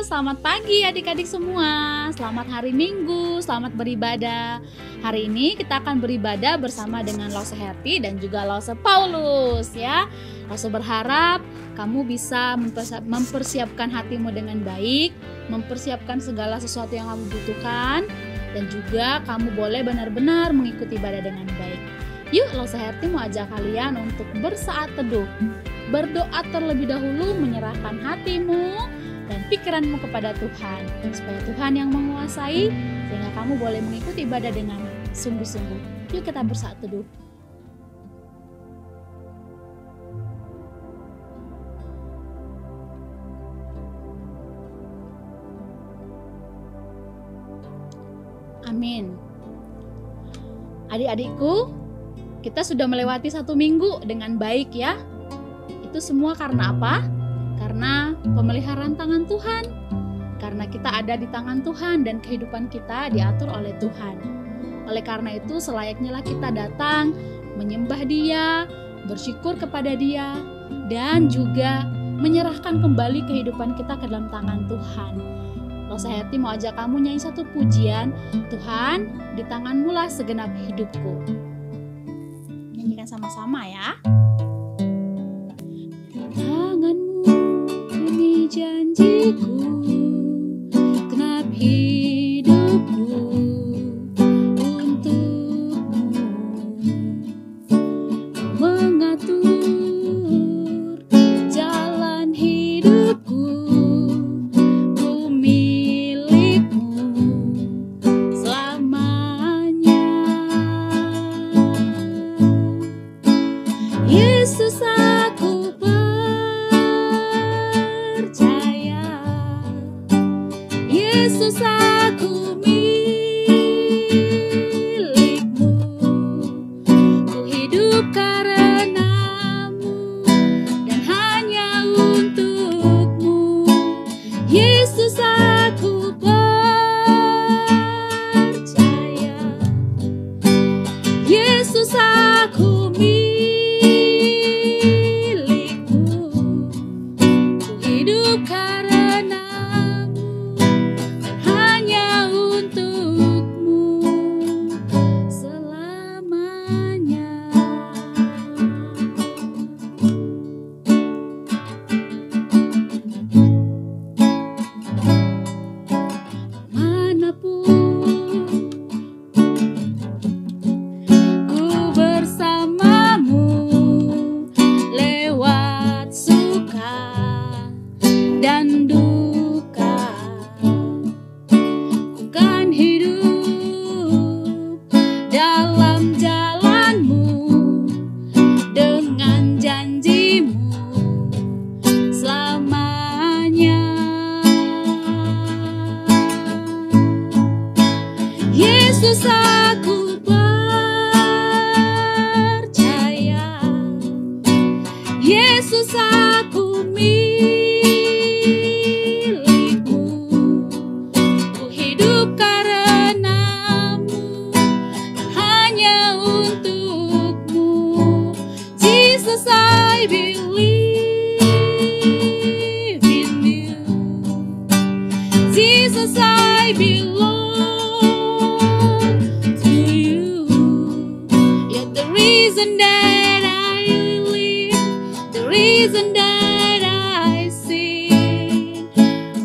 selamat pagi adik-adik semua. Selamat hari Minggu, selamat beribadah. Hari ini kita akan beribadah bersama dengan Lause Herti dan juga Lause Paulus ya. Lause berharap kamu bisa mempersiapkan hatimu dengan baik, mempersiapkan segala sesuatu yang kamu butuhkan, dan juga kamu boleh benar-benar mengikuti ibadah dengan baik. Yuk, Lause Herti mau ajak kalian untuk bersaat teduh. Berdoa terlebih dahulu, menyerahkan hatimu dan pikiranmu kepada Tuhan, supaya Tuhan yang menguasai, sehingga kamu boleh mengikuti ibadah dengan sungguh-sungguh. Yuk kita bersaat teduh. Amin. Adik-adikku, kita sudah melewati 1 minggu dengan baik ya. Itu semua karena apa? Karena pemeliharaan tangan Tuhan. Karena kita ada di tangan Tuhan dan kehidupan kita diatur oleh Tuhan. Oleh karena itu selayaknya kita datang menyembah Dia, bersyukur kepada Dia, dan juga menyerahkan kembali kehidupan kita ke dalam tangan Tuhan. Lause Herti mau ajak kamu nyanyi satu pujian, Tuhan, di tangan-Mu lah segenap hidupku. Nyanyikan sama-sama ya. Tangan-Mu ini janjiku, genap hidupku untuk-Mu. Mengatur jalan hidupku, ku milik-Mu selamanya. Yesus, aku percaya. Yesus, aku milik-Mu. Ku hidup karena-Mu dan hanya untuk-Mu. Yesus, aku percaya. Yesus, aku milik-Mu. Ku hidup karena-Mu dan hanya untuk-Mu selamanya. Manapun ku bersama-Mu, lewat suka dan duka, ku kan hidup dalam jalan-Mu dengan janji-Mu selamanya. Yesus, aku percaya. Yesus, aku milik-Mu. Ku hidup karena-Mu dan hanya untuk-Mu. Jesus, I believe in You. Jesus, I belong to You. You're the reason that I live, the reason that I sing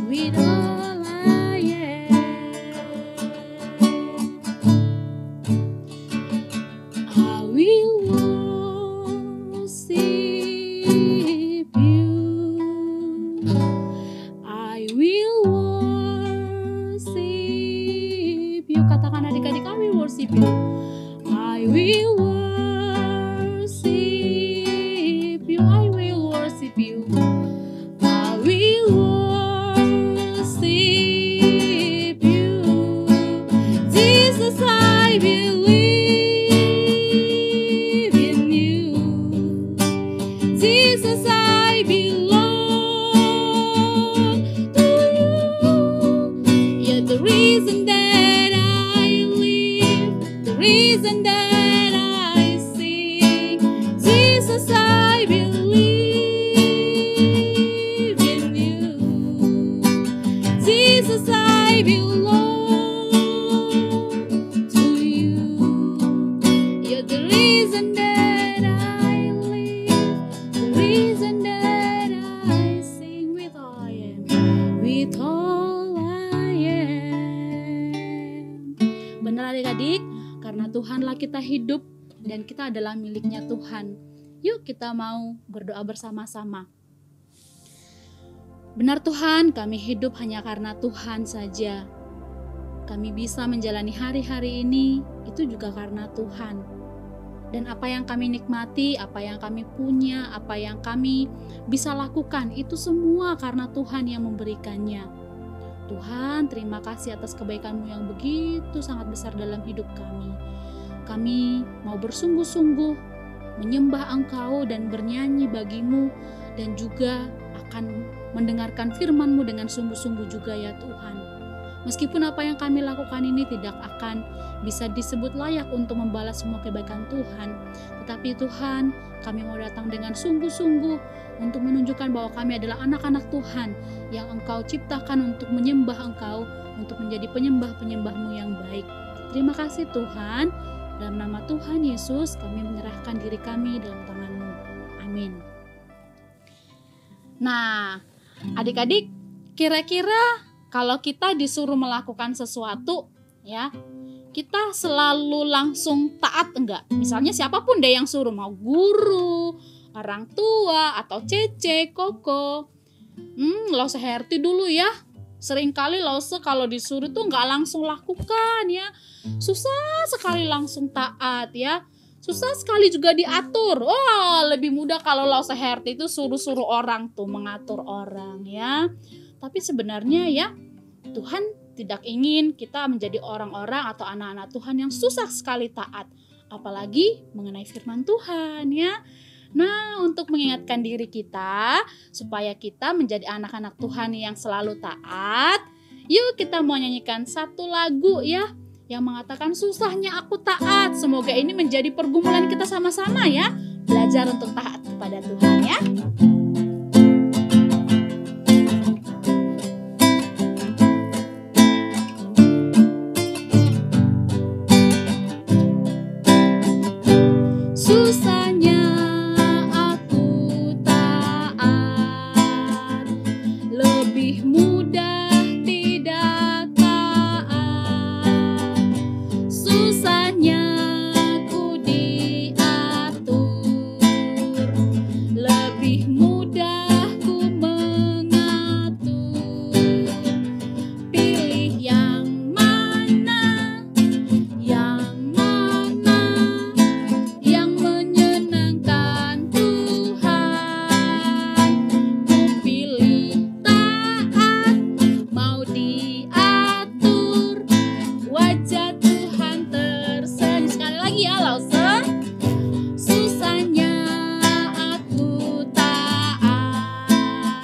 with all I am. I will worship You. I will worship You. Katakan adik-adik, I will worship You. I will worship You. I will worship You. I will worship You. Jesus, I believe in You. Jesus, I belong to You. You're the reason that I live, the reason that I sing. Jesus, I believe. kita hidup dan kita adalah miliknya Tuhan. Yuk kita mau berdoa bersama-sama. Benar Tuhan, kami hidup hanya karena Tuhan saja. Kami bisa menjalani hari-hari ini itu juga karena Tuhan. Dan apa yang kami nikmati, apa yang kami punya, apa yang kami bisa lakukan, itu semua karena Tuhan yang memberikannya. Tuhan, terima kasih atas kebaikan-Mu yang begitu sangat besar dalam hidup kami. Kami mau bersungguh-sungguh menyembah Engkau dan bernyanyi bagi-Mu, dan juga akan mendengarkan firman-Mu dengan sungguh-sungguh juga ya Tuhan. Meskipun apa yang kami lakukan ini tidak akan bisa disebut layak untuk membalas semua kebaikan Tuhan, tetapi Tuhan, kami mau datang dengan sungguh-sungguh untuk menunjukkan bahwa kami adalah anak-anak Tuhan yang Engkau ciptakan untuk menyembah Engkau, untuk menjadi penyembah-penyembah-Mu yang baik. Terima kasih Tuhan, dalam nama Tuhan Yesus kami menyerahkan diri kami dalam tangan-Mu. Amin. Nah, adik-adik, kira-kira kalau kita disuruh melakukan sesuatu, ya, kita selalu langsung taat enggak? Misalnya siapapun deh yang suruh, mau guru, orang tua, atau Cece, Koko. Lause Herti dulu ya. Seringkali Lause kalau disuruh tuh enggak langsung lakukan ya. Susah sekali langsung taat ya. Susah sekali juga diatur. Lebih mudah kalau Lause Herti itu suruh-suruh orang tuh, mengatur orang ya. Tapi sebenarnya ya, Tuhan tidak ingin kita menjadi orang-orang atau anak-anak Tuhan yang susah sekali taat. Apalagi mengenai firman Tuhan ya. Nah, untuk mengingatkan diri kita supaya kita menjadi anak-anak Tuhan yang selalu taat, yuk kita mau nyanyikan satu lagu ya yang mengatakan susahnya aku taat. Semoga ini menjadi pergumulan kita sama-sama ya, belajar untuk taat kepada Tuhan ya. Susahnya aku taat, lebih mudah tidak taat. Susahnya ku diatur, lebih mudah ku mengatur. Pilih yang mana, yang mana yang menyenangkan Tuhan. Ku pilih taat, mau diatur, wajah Tuhan tersenyum. Sekali lagi ya Lause. Susahnya aku taat,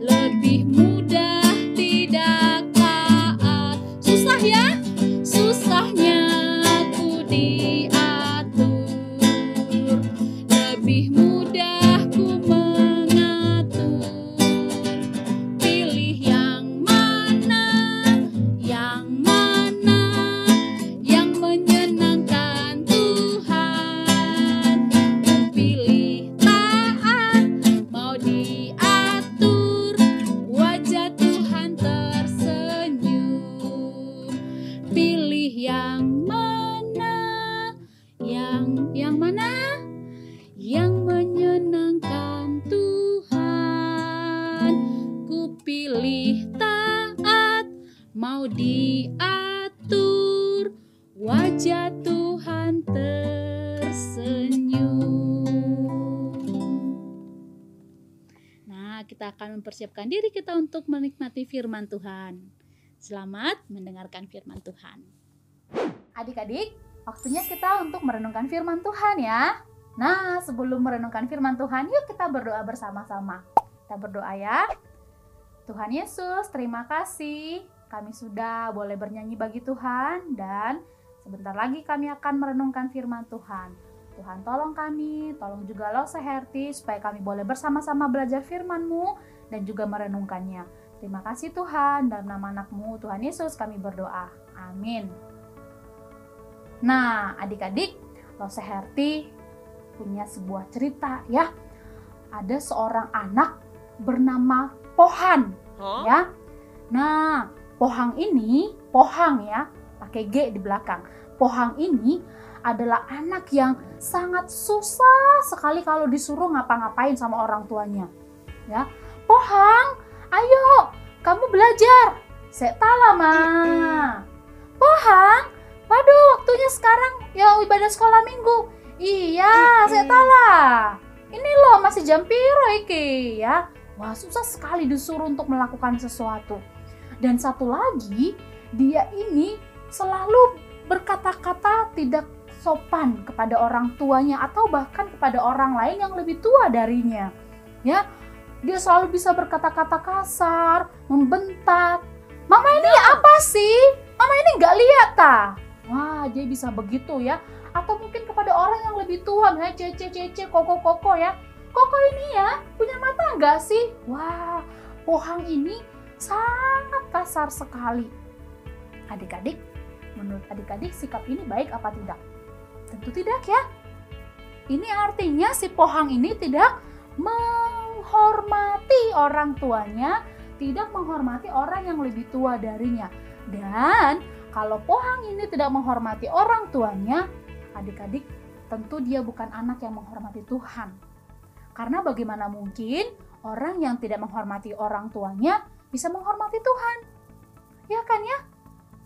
lebih mudah tidak taat. Susah ya? Susahnya ku diatur, lebih mudah ku mengatur. Pilih yang mana, yang mana yang menyenangkan Tuhan. Ku pilih taat, mau diatur, wajah Tuhan tersenyum. Pilih yang mana, yang mana yang menyenangkan Tuhan. Ku pilih taat, mau diatur, wajah Tuhan tersenyum. Nah, kita akan mempersiapkan diri kita untuk menikmati firman Tuhan. Selamat mendengarkan firman Tuhan. Adik-adik, waktunya kita untuk merenungkan firman Tuhan ya. Nah, sebelum merenungkan firman Tuhan, yuk kita berdoa bersama-sama. Kita berdoa ya. Tuhan Yesus, terima kasih. Kami sudah boleh bernyanyi bagi Tuhan, dan sebentar lagi kami akan merenungkan firman Tuhan. Tuhan tolong kami, tolong juga Lause Herti, supaya kami boleh bersama-sama belajar firman-Mu dan juga merenungkannya. Terima kasih Tuhan, dalam nama anak-Mu, Tuhan Yesus kami berdoa. Amin. Nah, adik-adik, Lause Herti punya sebuah cerita ya. Ada seorang anak bernama Pohang ya. Nah, Pohang ini, Pohang ya, pakai G di belakang. Pohang ini adalah anak yang sangat susah sekali kalau disuruh ngapa-ngapain sama orang tuanya. Ya, Pohang, ayo kamu belajar. Setala ma. Pohang, waduh waktunya sekarang ya ibadah sekolah minggu. Iya, setala. Ini loh masih jam piro iki ya. Wah, susah sekali disuruh untuk melakukan sesuatu. Dan satu lagi, dia ini selalu berkata-kata tidak sopan kepada orang tuanya atau bahkan kepada orang lain yang lebih tua darinya. Ya, dia selalu bisa berkata-kata kasar, membentak. Mama ini apa sih? Mama ini nggak lihat ta? Wah, dia bisa begitu ya. Atau mungkin kepada orang yang lebih tua, misalnya cece, koko ya. Koko ini ya, punya mata nggak sih? Wah, Pohang ini sangat kasar sekali. Adik-adik, menurut adik-adik sikap ini baik apa tidak? Tentu tidak ya. Ini artinya si Pohang ini tidak menghormati orang tuanya, tidak menghormati orang yang lebih tua darinya. Dan kalau Pohang ini tidak menghormati orang tuanya, adik-adik, tentu dia bukan anak yang menghormati Tuhan. Karena bagaimana mungkin orang yang tidak menghormati orang tuanya bisa menghormati Tuhan? Ya kan ya?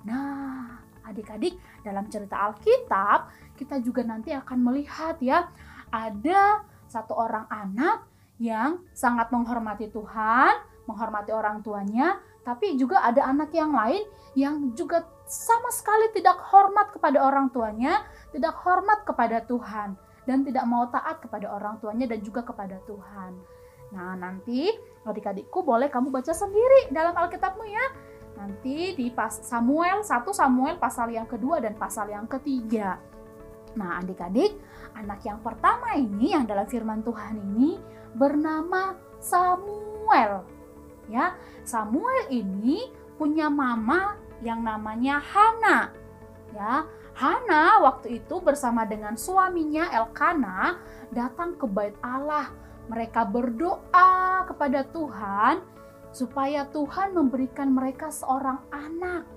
Nah, adik-adik, dalam cerita Alkitab, kita juga nanti akan melihat ya, ada satu orang anak yang sangat menghormati Tuhan, menghormati orang tuanya, tapi juga ada anak yang lain yang juga sama sekali tidak hormat kepada orang tuanya, tidak hormat kepada Tuhan, dan tidak mau taat kepada orang tuanya dan juga kepada Tuhan. Nah, nanti adik-adikku boleh kamu baca sendiri dalam Alkitabmu ya. Nanti di 1 Samuel pasal yang kedua dan pasal yang ketiga. Nah, adik-adik, anak yang pertama ini yang dalam firman Tuhan ini bernama Samuel. Ya, Samuel ini punya mama yang namanya Hana. Ya, Hana waktu itu bersama dengan suaminya Elkana datang ke Bait Allah. Mereka berdoa kepada Tuhan supaya Tuhan memberikan mereka seorang anak.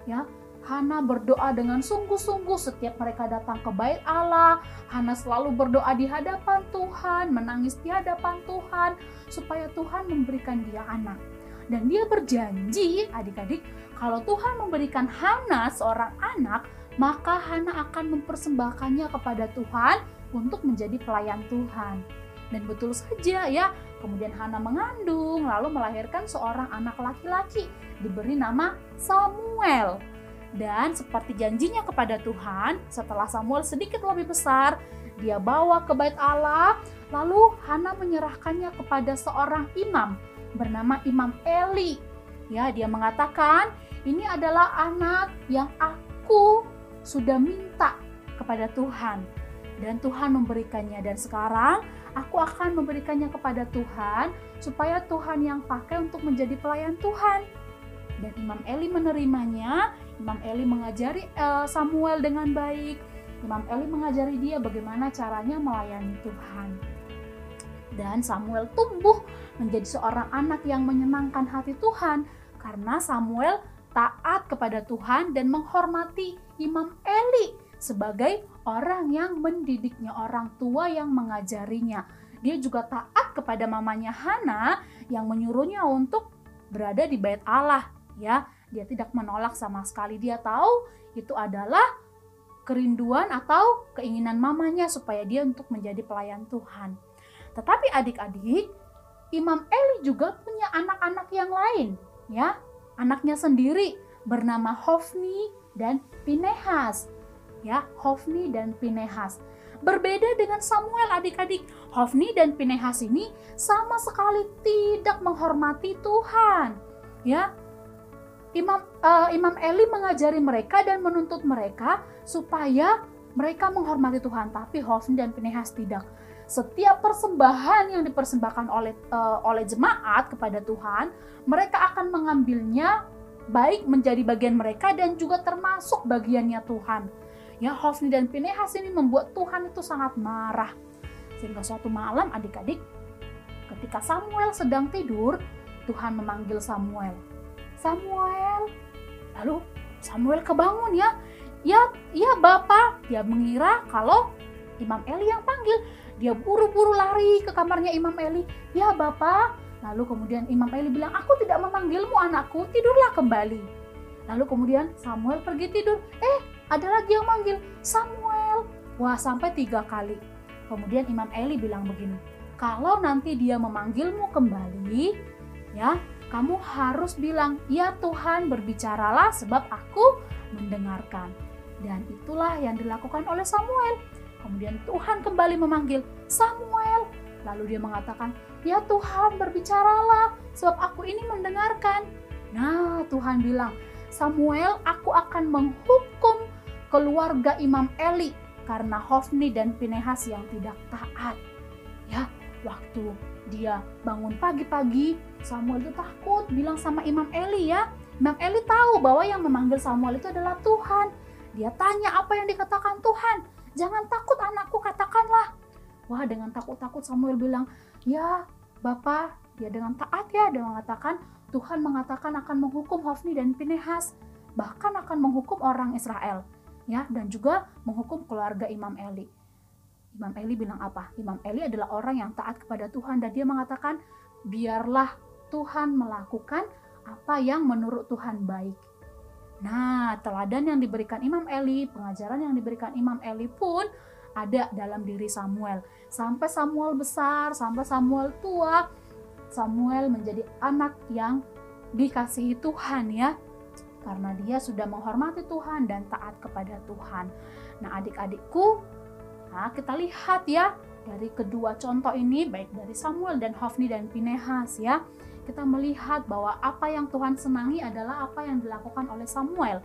Ya, Hana berdoa dengan sungguh-sungguh setiap mereka datang ke Bait Allah. Hana selalu berdoa di hadapan Tuhan, menangis di hadapan Tuhan supaya Tuhan memberikan dia anak. Dan dia berjanji, adik-adik, kalau Tuhan memberikan Hana seorang anak, maka Hana akan mempersembahkannya kepada Tuhan untuk menjadi pelayan Tuhan. Dan betul saja ya, kemudian Hana mengandung, lalu melahirkan seorang anak laki-laki, diberi nama Samuel. Dan seperti janjinya kepada Tuhan, setelah Samuel sedikit lebih besar, dia bawa ke Bait Allah, lalu Hana menyerahkannya kepada seorang imam bernama Imam Eli. Ya, dia mengatakan, ini adalah anak yang aku sudah minta kepada Tuhan. Dan Tuhan memberikannya. Dan sekarang aku akan memberikannya kepada Tuhan supaya Tuhan yang pakai untuk menjadi pelayan Tuhan. Dan Imam Eli menerimanya. Imam Eli mengajari Samuel dengan baik. Imam Eli mengajari dia bagaimana caranya melayani Tuhan. Dan Samuel tumbuh menjadi seorang anak yang menyenangkan hati Tuhan karena Samuel taat kepada Tuhan dan menghormati Imam Eli sebagai orang yang mendidiknya, orang tua yang mengajarinya. Dia juga taat kepada mamanya Hana yang menyuruhnya untuk berada di Bait Allah. Ya, dia tidak menolak sama sekali. Dia tahu itu adalah kerinduan atau keinginan mamanya supaya dia untuk menjadi pelayan Tuhan. Tetapi adik-adik, Imam Eli juga punya anak-anak yang lain, ya. Anaknya sendiri bernama Hofni dan Pinehas. Ya, Hofni dan Pinehas. Berbeda dengan Samuel, adik-adik. Hofni dan Pinehas ini sama sekali tidak menghormati Tuhan. Ya, Imam Eli mengajari mereka dan menuntut mereka supaya mereka menghormati Tuhan, tapi Hofni dan Pinehas tidak. Setiap persembahan yang dipersembahkan oleh jemaat kepada Tuhan, mereka akan mengambilnya baik menjadi bagian mereka dan juga termasuk bagiannya Tuhan. Ya, Hofni dan Pinehas ini membuat Tuhan itu sangat marah. Sehingga suatu malam adik-adik, ketika Samuel sedang tidur, Tuhan memanggil Samuel. Samuel. Lalu Samuel kebangun ya. Ya Bapak." Dia mengira kalau Imam Eli yang panggil. Dia buru-buru lari ke kamarnya Imam Eli. "Ya Bapak." Lalu kemudian Imam Eli bilang, "Aku tidak memanggilmu anakku, tidurlah kembali." Lalu kemudian Samuel pergi tidur. Ada lagi yang manggil, "Samuel." Wah, sampai 3 kali. Kemudian Imam Eli bilang begini, "Kalau nanti dia memanggilmu kembali, ya, kamu harus bilang, 'Ya Tuhan, berbicaralah sebab aku mendengarkan.'" Dan itulah yang dilakukan oleh Samuel. Kemudian Tuhan kembali memanggil, "Samuel." Lalu dia mengatakan, "Ya Tuhan, berbicaralah sebab aku ini mendengarkan." Nah, Tuhan bilang, "Samuel, aku akan menghukum keluarga Imam Eli karena Hofni dan Pinehas yang tidak taat." Ya, waktu dia bangun pagi-pagi, Samuel itu takut bilang sama Imam Eli ya. Imam Eli tahu bahwa yang memanggil Samuel itu adalah Tuhan. Dia tanya apa yang dikatakan Tuhan. "Jangan takut anakku, katakanlah." Wah, dengan takut-takut Samuel bilang, "Ya Bapak." Dia dengan taat ya, dia mengatakan, "Tuhan mengatakan akan menghukum Hofni dan Pinehas, bahkan akan menghukum orang Israel." Ya, dan juga menghukum keluarga Imam Eli. Imam Eli bilang apa? Imam Eli adalah orang yang taat kepada Tuhan dan dia mengatakan, "Biarlah Tuhan melakukan apa yang menurut Tuhan baik." Nah, teladan yang diberikan Imam Eli, pengajaran yang diberikan Imam Eli pun ada dalam diri Samuel. Sampai Samuel besar, sampai Samuel tua, Samuel menjadi anak yang dikasihi Tuhan ya. Karena dia sudah menghormati Tuhan dan taat kepada Tuhan. Nah, adik-adikku, kita lihat ya dari kedua contoh ini, baik dari Samuel dan Hofni dan Pinehas ya, kita melihat bahwa apa yang Tuhan senangi adalah apa yang dilakukan oleh Samuel.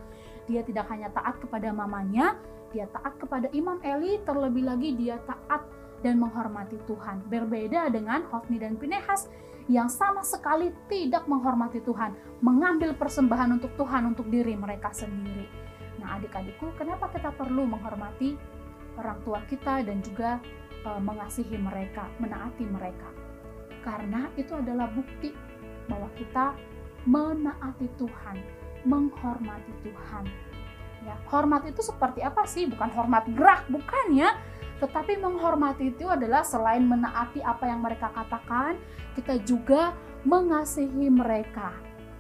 Dia tidak hanya taat kepada mamanya, dia taat kepada Imam Eli, terlebih lagi dia taat dan menghormati Tuhan. Berbeda dengan Hofni dan Pinehas yang sama sekali tidak menghormati Tuhan, mengambil persembahan untuk Tuhan untuk diri mereka sendiri. Nah, adik-adikku, kenapa kita perlu menghormati orang tua kita dan juga mengasihi mereka, menaati mereka? Karena itu adalah bukti bahwa kita menaati Tuhan, menghormati Tuhan. Ya, hormat itu seperti apa sih? Bukan hormat gerak, bukan ya. Tetapi menghormati itu adalah selain menaati apa yang mereka katakan, kita juga mengasihi mereka.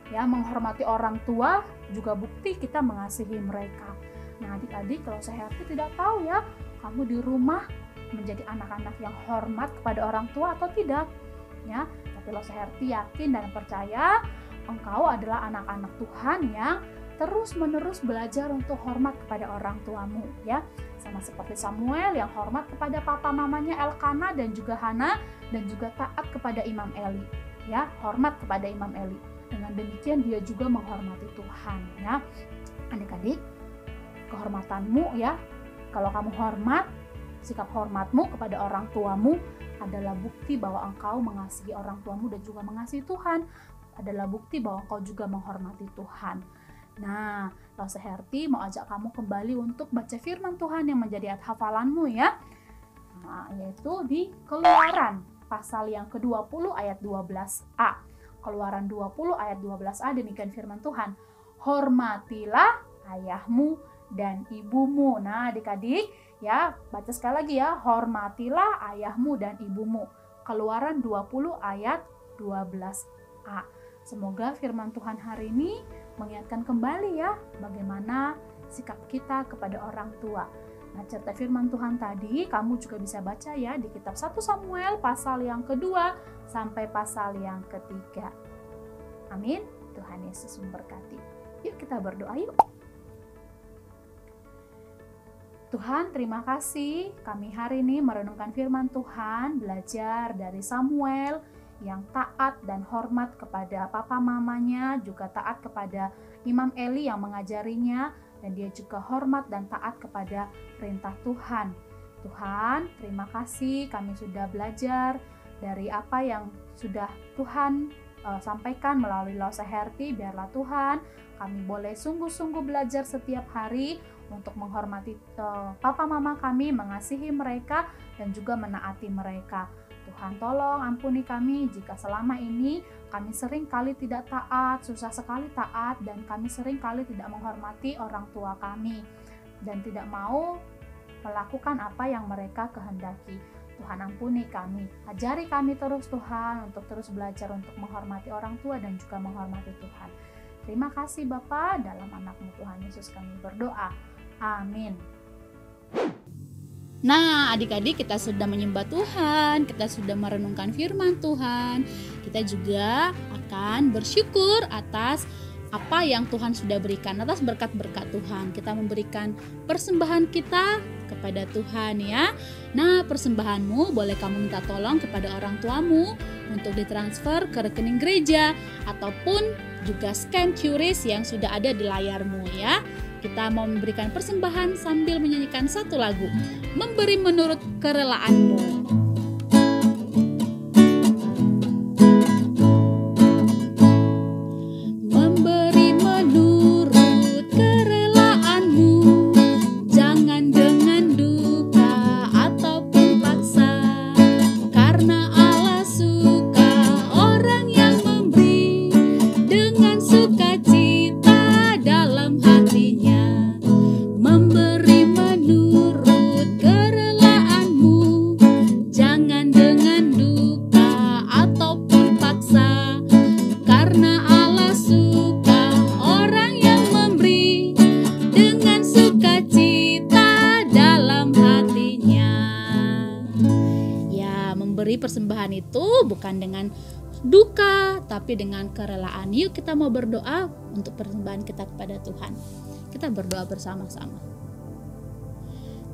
Ya, menghormati orang tua juga bukti kita mengasihi mereka. Nah, adik-adik, kalau saya tidak tahu ya, kamu di rumah menjadi anak-anak yang hormat kepada orang tua atau tidak? Ya, tapi kalau saya yakin dan percaya engkau adalah anak-anak Tuhan yang terus-menerus belajar untuk hormat kepada orang tuamu ya. Sama seperti Samuel yang hormat kepada papa mamanya Elkana dan juga Hana dan juga taat kepada Imam Eli ya, hormat kepada Imam Eli. Dengan demikian dia juga menghormati Tuhan ya. Adik-adik, kehormatanmu ya, kalau kamu hormat, sikap hormatmu kepada orang tuamu adalah bukti bahwa engkau mengasihi orang tuamu dan juga mengasihi Tuhan, adalah bukti bahwa engkau juga menghormati Tuhan. Nah, Lause Herti mau ajak kamu kembali untuk baca firman Tuhan yang menjadi hafalanmu ya. Nah, yaitu di Keluaran pasal yang ke-20 ayat 12a. Keluaran 20 ayat 12a, demikian firman Tuhan. "Hormatilah ayahmu dan ibumu." Nah, adik-adik ya, baca sekali lagi ya. "Hormatilah ayahmu dan ibumu." Keluaran 20 ayat 12a. Semoga firman Tuhan hari ini mengingatkan kembali ya bagaimana sikap kita kepada orang tua. Nah, cerita firman Tuhan tadi kamu juga bisa baca ya di kitab 1 Samuel pasal yang kedua sampai pasal yang ketiga. Amin. Tuhan Yesus memberkati. Yuk kita berdoa yuk. Tuhan, terima kasih kami hari ini merenungkan firman Tuhan, belajar dari Samuel yang taat dan hormat kepada papa mamanya, juga taat kepada Imam Eli yang mengajarinya, dan dia juga hormat dan taat kepada perintah Tuhan. Tuhan, terima kasih kami sudah belajar dari apa yang sudah Tuhan sampaikan melalui Lause Herti. Biarlah Tuhan kami boleh sungguh-sungguh belajar setiap hari untuk menghormati papa mama kami, mengasihi mereka, dan juga menaati mereka. Tuhan, tolong ampuni kami jika selama ini kami sering kali tidak taat, susah sekali taat, dan kami sering kali tidak menghormati orang tua kami. dan tidak mau melakukan apa yang mereka kehendaki. Tuhan ampuni kami, ajari kami terus Tuhan untuk terus belajar untuk menghormati orang tua dan juga menghormati Tuhan. Terima kasih Bapa, dalam anak-Mu Tuhan Yesus kami berdoa. Amin. Nah, adik-adik, kita sudah menyembah Tuhan, kita sudah merenungkan firman Tuhan. Kita juga akan bersyukur atas apa yang Tuhan sudah berikan, atas berkat-berkat Tuhan. Kita memberikan persembahan kita kepada Tuhan ya. Nah, persembahanmu boleh kamu minta tolong kepada orang tuamu untuk ditransfer ke rekening gereja ataupun juga scan QRIS yang sudah ada di layarmu ya. Kita mau memberikan persembahan sambil menyanyikan satu lagu, Memberi Menurut Kerelaanmu. Persembahan itu bukan dengan duka tapi dengan kerelaan. Yuk kita mau berdoa untuk persembahan kita kepada Tuhan. Kita berdoa bersama-sama.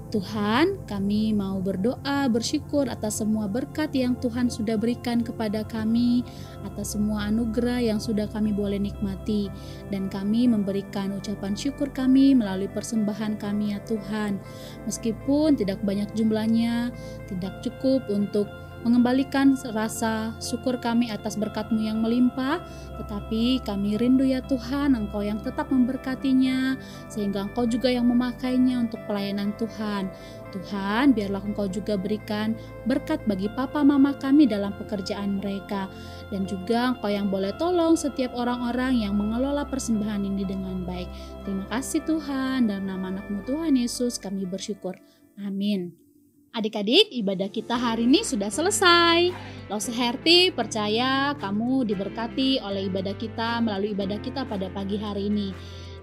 Tuhan, kami mau berdoa, bersyukur atas semua berkat yang Tuhan sudah berikan kepada kami, atas semua anugerah yang sudah kami boleh nikmati, dan kami memberikan ucapan syukur kami melalui persembahan kami ya Tuhan. Meskipun tidak banyak jumlahnya, tidak cukup untuk mengembalikan rasa syukur kami atas berkat-Mu yang melimpah, tetapi kami rindu ya Tuhan, Engkau yang tetap memberkatinya, sehingga Engkau juga yang memakainya untuk pelayanan Tuhan. Tuhan, biarlah Engkau juga berikan berkat bagi papa mama kami dalam pekerjaan mereka, dan juga Engkau yang boleh tolong setiap orang-orang yang mengelola persembahan ini dengan baik. Terima kasih Tuhan, dalam nama anak-Mu Tuhan Yesus kami bersyukur. Amin. Adik-adik, ibadah kita hari ini sudah selesai. Lause Herti percaya kamu diberkati oleh ibadah kita melalui ibadah kita pada pagi hari ini.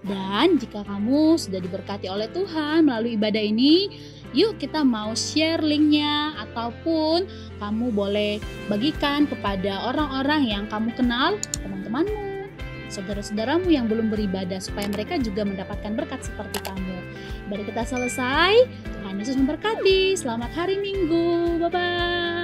Dan jika kamu sudah diberkati oleh Tuhan melalui ibadah ini, yuk kita mau share linknya, ataupun kamu boleh bagikan kepada orang-orang yang kamu kenal, teman-temanmu, saudara-saudaramu yang belum beribadah, supaya mereka juga mendapatkan berkat seperti kamu. Ibadah kita selesai. Tuhan Yesus memberkati. Selamat hari Minggu. Bye-bye.